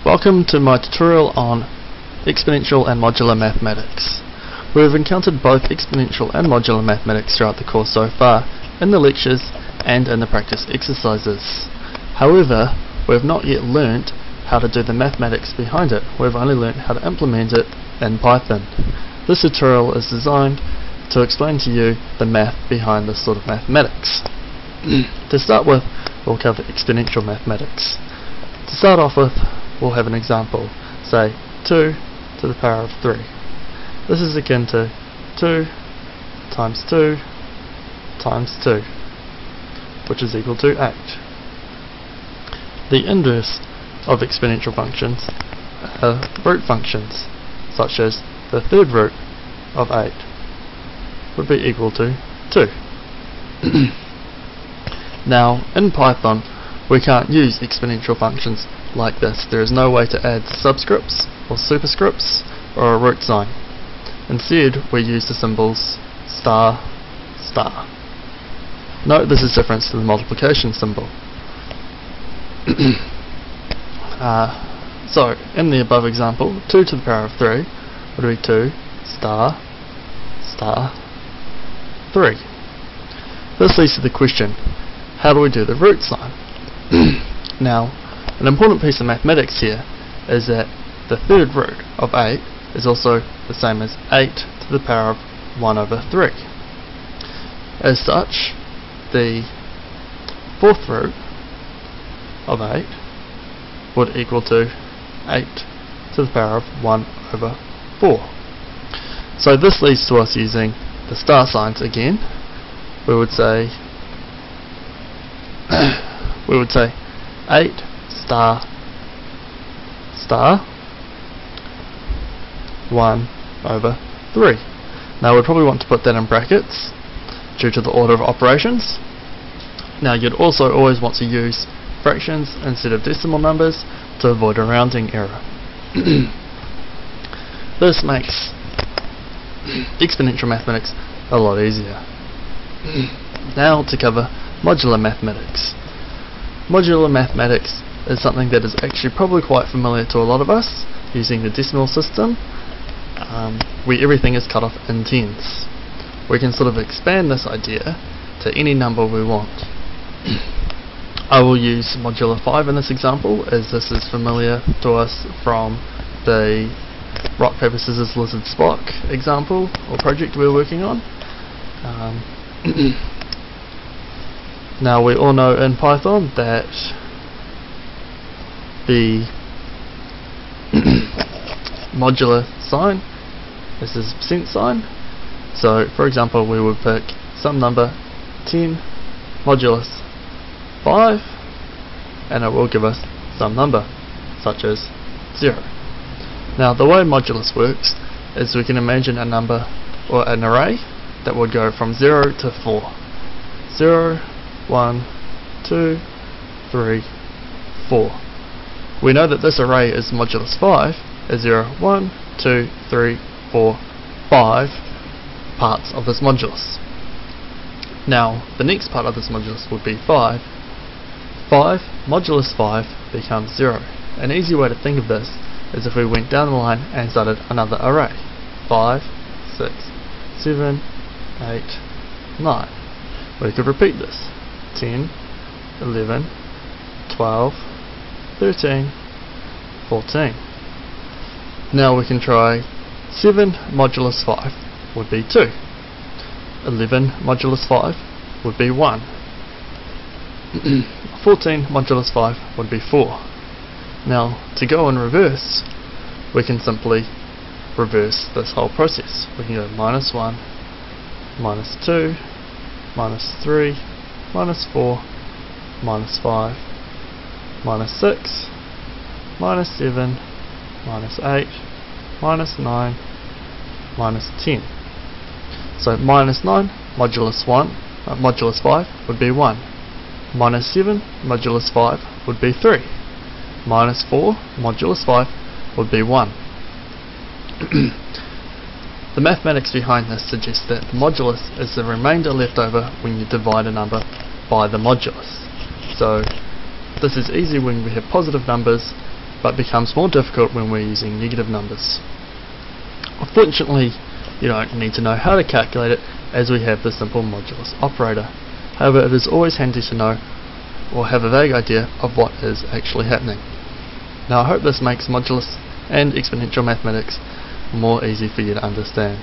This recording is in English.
Welcome to my tutorial on exponential and modular mathematics. We have encountered both exponential and modular mathematics throughout the course so far, in the lectures and in the practice exercises. However, we have not yet learnt how to do the mathematics behind it. We have only learnt how to implement it in Python. This tutorial is designed to explain to you the math behind this sort of mathematics. To start with, we'll cover exponential mathematics. To start off with, we'll have an example, say 2 to the power of 3. This is akin to 2 times 2 times 2, which is equal to 8. The inverse of exponential functions are root functions, such as the third root of 8 would be equal to 2. Now, in Python, we can't use exponential functions like this. There is no way to add subscripts or superscripts or a root sign. Instead, we use the symbols star, star. Note this is different to the multiplication symbol. So, in the above example, 2 to the power of 3 would be 2 star, star, 3. This leads to the question, how do we do the root sign? Now, an important piece of mathematics here is that the third root of 8 is also the same as 8 to the power of 1 over 3. As such, the fourth root of 8 would equal to 8 to the power of 1 over 4. So this leads to us using the star signs again. We would say 8 star star 1 over 3. Now we'd probably want to put that in brackets due to the order of operations. Now you'd also always want to use fractions instead of decimal numbers to avoid a rounding error. This makes exponential mathematics a lot easier. Now to cover modular mathematics. Modular mathematics is something that is actually probably quite familiar to a lot of us, using the decimal system, where everything is cut off in tens. We can sort of expand this idea to any number we want. I will use modular 5 in this example, as this is familiar to us from the rock, paper, scissors, lizard, Spock example or project we're working on. Now we all know in Python that the modular sign is this percent sign. So for example, we would pick some number 10 modulus 5 and it will give us some number such as 0. Now the way modulus works is we can imagine a number or an array that would go from 0 to 4. 0, 1, 2, 3, 4. We know that this array is modulus 5 as 0, 1, 2, 3, 4, 5 parts of this modulus. Now the next part of this modulus would be 5. 5 modulus 5 becomes 0. An easy way to think of this is if we went down the line and started another array. 5, 6, 7, 8, 9. We could repeat this. 10, 11, 12, 13, 14. Now we can try 7 modulus 5 would be 2. 11 modulus 5 would be 1. 14 modulus 5 would be 4. Now to go in reverse, we can simply reverse this whole process. We can go minus 1, minus 2, minus 3, minus 4, minus 5, minus 6, minus 7, minus 8, minus 9, minus 10. So minus 9 modulus 5 would be 1. Minus 7 modulus 5 would be 3. Minus 4 modulus 5 would be 1. The mathematics behind this suggests that the modulus is the remainder left over when you divide a number by the modulus. So this is easy when we have positive numbers but becomes more difficult when we're using negative numbers. Unfortunately, you don't need to know how to calculate it, as we have the simple modulus operator. However, it is always handy to know or have a vague idea of what is actually happening. Now, I hope this makes modulus and exponential mathematics more easy for you to understand.